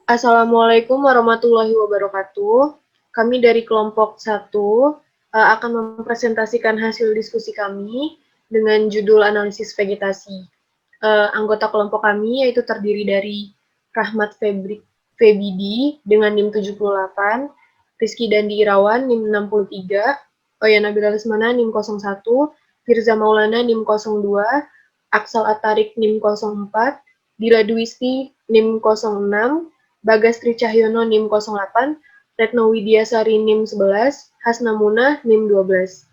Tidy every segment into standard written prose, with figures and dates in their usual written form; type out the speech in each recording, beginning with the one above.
Assalamualaikum warahmatullahi wabarakatuh. Kami dari kelompok 1 akan mempresentasikan hasil diskusi kami dengan judul analisis vegetasi. Anggota kelompok kami yaitu terdiri dari Rahmat Febidi dengan NIM 78, Rizky Dandi Irawan NIM 63, Oya Nabila Lesmana NIM 01, Firza Maulana NIM 02, Aksal Atarik NIM 04, Dila Dwisti NIM 06, Bagas Tri Cahyono NIM 08, Retno Widiasari NIM 11, Hasna Munah NIM 12.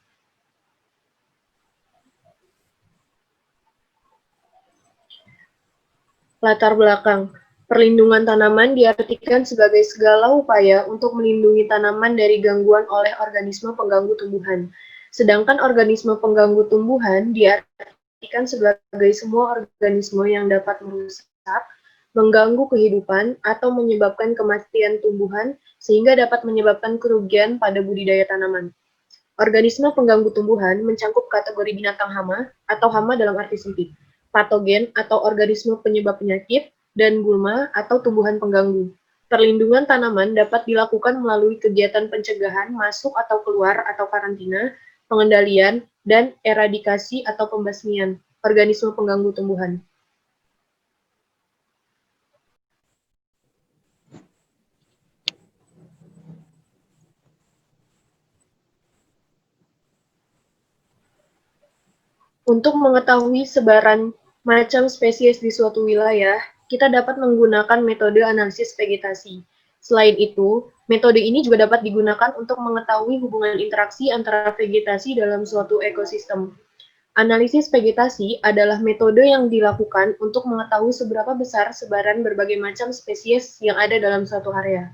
Latar belakang. Perlindungan tanaman diartikan sebagai segala upaya untuk melindungi tanaman dari gangguan oleh organisme pengganggu tumbuhan. Sedangkan organisme pengganggu tumbuhan diartikan sebagai semua organisme yang dapat merusak, mengganggu kehidupan, atau menyebabkan kematian tumbuhan sehingga dapat menyebabkan kerugian pada budidaya tanaman. Organisme pengganggu tumbuhan mencakup kategori binatang hama atau hama dalam arti sempit, patogen atau organisme penyebab penyakit, dan gulma atau tumbuhan pengganggu. Perlindungan tanaman dapat dilakukan melalui kegiatan pencegahan masuk atau keluar atau karantina, pengendalian, dan eradikasi atau pembasmian organisme pengganggu tumbuhan. Untuk mengetahui sebaran macam spesies di suatu wilayah, kita dapat menggunakan metode analisis vegetasi. Selain itu, metode ini juga dapat digunakan untuk mengetahui hubungan interaksi antara vegetasi dalam suatu ekosistem. Analisis vegetasi adalah metode yang dilakukan untuk mengetahui seberapa besar sebaran berbagai macam spesies yang ada dalam suatu area.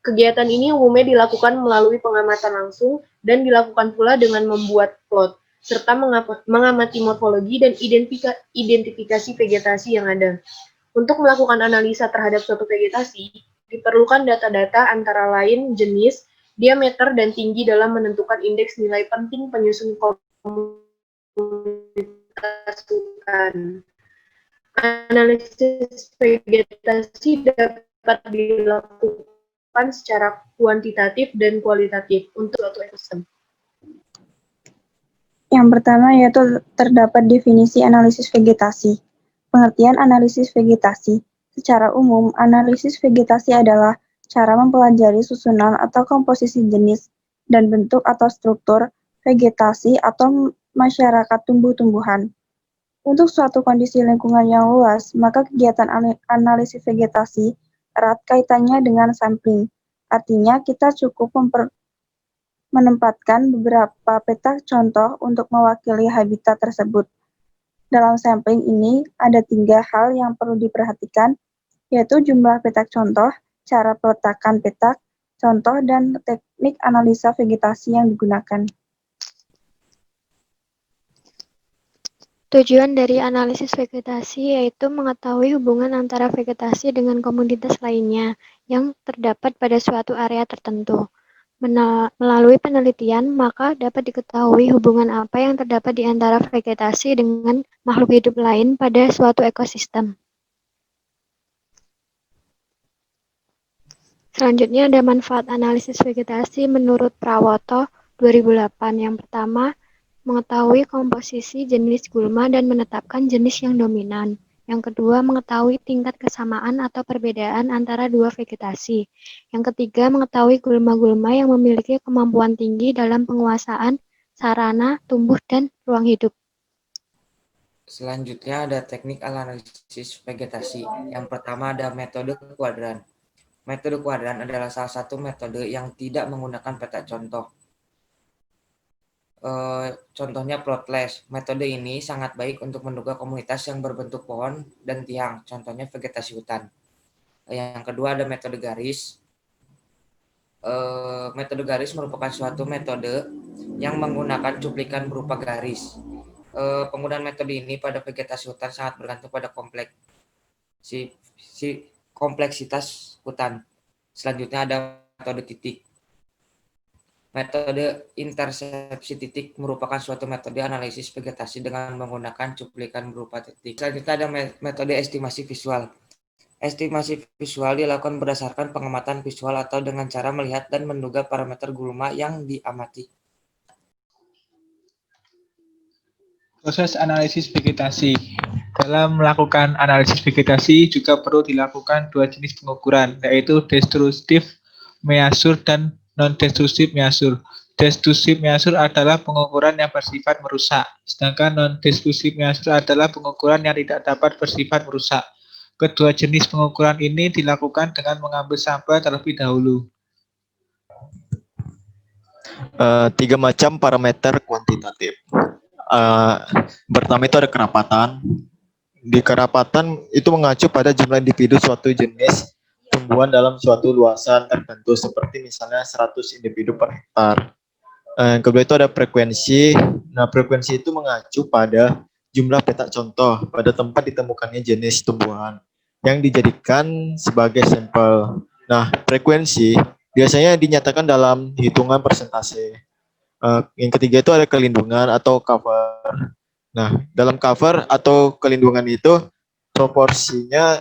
Kegiatan ini umumnya dilakukan melalui pengamatan langsung dan dilakukan pula dengan membuat plot, serta mengamati morfologi dan identifikasi vegetasi yang ada. Untuk melakukan analisa terhadap suatu vegetasi, diperlukan data-data antara lain jenis, diameter, dan tinggi dalam menentukan indeks nilai penting penyusun komunitas hutan. Analisis vegetasi dapat dilakukan secara kuantitatif dan kualitatif untuk suatu ekosistem. Yang pertama yaitu terdapat definisi analisis vegetasi. Pengertian analisis vegetasi. Secara umum, analisis vegetasi adalah cara mempelajari susunan atau komposisi jenis dan bentuk atau struktur vegetasi atau masyarakat tumbuh-tumbuhan. Untuk suatu kondisi lingkungan yang luas, maka kegiatan analisis vegetasi erat kaitannya dengan sampling. Artinya, kita cukup menempatkan beberapa peta contoh untuk mewakili habitat tersebut. Dalam sampling ini, ada 3 hal yang perlu diperhatikan, yaitu jumlah petak contoh, cara peletakan petak contoh, dan teknik analisa vegetasi yang digunakan. Tujuan dari analisis vegetasi yaitu mengetahui hubungan antara vegetasi dengan komoditas lainnya yang terdapat pada suatu area tertentu. Melalui penelitian, maka dapat diketahui hubungan apa yang terdapat di antara vegetasi dengan makhluk hidup lain pada suatu ekosistem. Selanjutnya ada manfaat analisis vegetasi menurut Prawoto 2008. Yang pertama, mengetahui komposisi jenis gulma dan menetapkan jenis yang dominan. Yang kedua, mengetahui tingkat kesamaan atau perbedaan antara dua vegetasi. Yang ketiga, mengetahui gulma-gulma yang memiliki kemampuan tinggi dalam penguasaan sarana, tumbuh, dan ruang hidup. Selanjutnya ada teknik analisis vegetasi. Yang pertama ada metode kuadran. Metode kuadran adalah salah satu metode yang tidak menggunakan peta contoh. Contohnya plotless. Metode ini sangat baik untuk menduga komunitas yang berbentuk pohon dan tiang, contohnya vegetasi hutan. Yang kedua ada metode garis. Metode garis merupakan suatu metode yang menggunakan cuplikan berupa garis. Penggunaan metode ini pada vegetasi hutan sangat bergantung pada kompleksitas hutan. Selanjutnya ada metode titik. Metode intersepsi titik merupakan suatu metode analisis vegetasi dengan menggunakan cuplikan berupa titik. Selanjutnya ada metode estimasi visual. Estimasi visual dilakukan berdasarkan pengamatan visual atau dengan cara melihat dan menduga parameter gulma yang diamati. Proses analisis vegetasi. Dalam melakukan analisis vegetasi juga perlu dilakukan dua jenis pengukuran, yaitu destruktif measure dan non-destruktif measure. Destruktif measure adalah pengukuran yang bersifat merusak, sedangkan non-destruktif measure adalah pengukuran yang tidak dapat bersifat merusak. Kedua jenis pengukuran ini dilakukan dengan mengambil sampel terlebih dahulu. Tiga macam parameter kuantitatif. Pertama itu ada kerapatan. Di kerapatan itu mengacu pada jumlah individu suatu jenis tumbuhan dalam suatu luasan tertentu, seperti misalnya 100 individu per hektar. Yang kedua itu ada frekuensi. Nah, frekuensi itu mengacu pada jumlah petak contoh pada tempat ditemukannya jenis tumbuhan yang dijadikan sebagai sampel. Nah, frekuensi biasanya dinyatakan dalam hitungan persentase. Yang ketiga itu ada kelindungan atau cover. Nah, dalam cover atau kelindungan itu proporsinya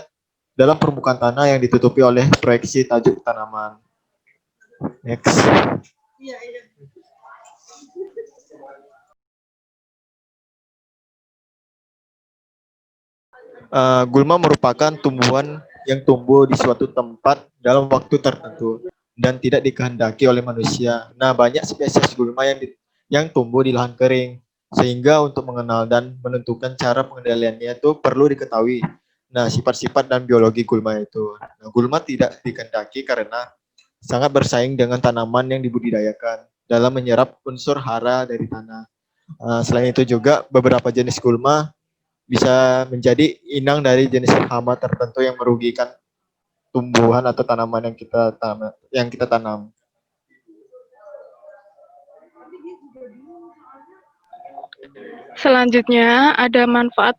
dalam permukaan tanah yang ditutupi oleh proyeksi tajuk tanaman. Next. Gulma merupakan tumbuhan yang tumbuh di suatu tempat dalam waktu tertentu dan tidak dikehendaki oleh manusia. Nah, banyak spesies gulma yang tumbuh di lahan kering, sehingga untuk mengenal dan menentukan cara pengendaliannya itu perlu diketahui. Nah, sifat-sifat dan biologi gulma itu. Nah, gulma tidak dikehendaki karena sangat bersaing dengan tanaman yang dibudidayakan dalam menyerap unsur hara dari tanah. Selain itu juga beberapa jenis gulma bisa menjadi inang dari jenis hama tertentu yang merugikan tumbuhan atau tanaman yang kita tanam. Selanjutnya ada manfaat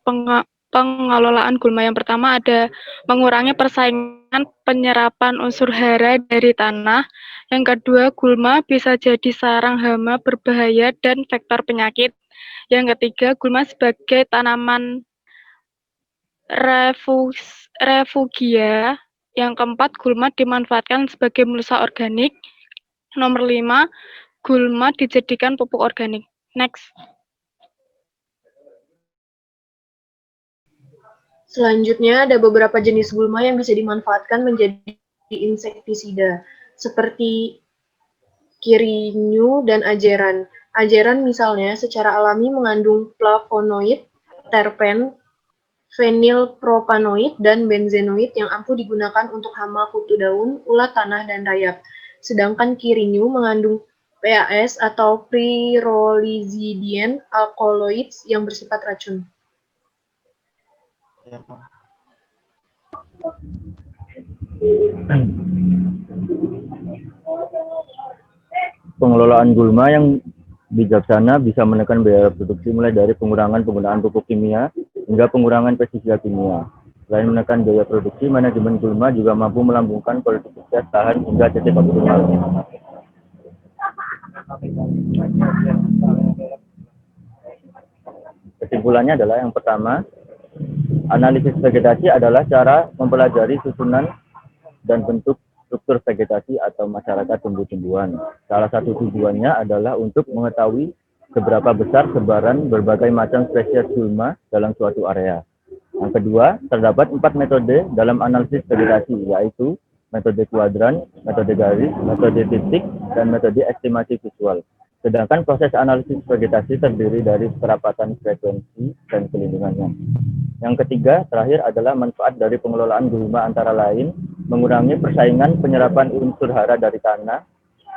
pengelolaan gulma. Yang pertama ada mengurangi persaingan penyerapan unsur hara dari tanah. Yang kedua, gulma bisa jadi sarang hama berbahaya dan vektor penyakit. Yang ketiga, gulma sebagai tanaman refugia. Yang keempat, gulma dimanfaatkan sebagai mulsa organik. Nomor 5, gulma dijadikan pupuk organik. Next. Selanjutnya ada beberapa jenis gulma yang bisa dimanfaatkan menjadi insektisida, seperti kirinyu dan ajeran. Ajeran misalnya secara alami mengandung flavonoid, terpen, fenilpropanoid, dan benzenoid yang ampuh digunakan untuk hama kutu daun, ulat tanah, dan rayap. Sedangkan kirinyu mengandung PAS atau pyrrolizidine alkaloids yang bersifat racun. Pengelolaan gulma yang bijaksana bisa menekan biaya produksi mulai dari pengurangan penggunaan pupuk kimia hingga pengurangan pestisida kimia. Selain menekan biaya produksi, manajemen gulma juga mampu melambungkan produktivitas tahan hingga titik optimal. Kesimpulannya adalah yang pertama, analisis vegetasi adalah cara mempelajari susunan dan bentuk struktur vegetasi atau masyarakat tumbuh-tumbuhan. Salah satu tujuannya adalah untuk mengetahui seberapa besar sebaran berbagai macam spesies gulma dalam suatu area. Yang kedua, terdapat 4 metode dalam analisis vegetasi, yaitu metode kuadran, metode garis, metode titik, dan metode estimasi visual. Sedangkan proses analisis vegetasi terdiri dari kerapatan frekuensi dan pelindungannya. Yang ketiga, terakhir adalah manfaat dari pengelolaan gulma antara lain, mengurangi persaingan penyerapan unsur hara dari tanah.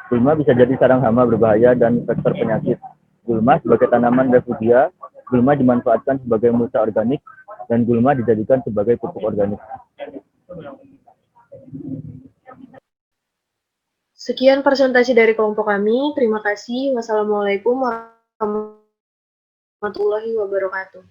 Gulma bisa jadi sarang hama berbahaya dan vektor penyakit. Gulma sebagai tanaman refugia, gulma dimanfaatkan sebagai mulsa organik, dan gulma dijadikan sebagai pupuk organik. Sekian presentasi dari kelompok kami. Terima kasih. Wassalamualaikum warahmatullahi wabarakatuh.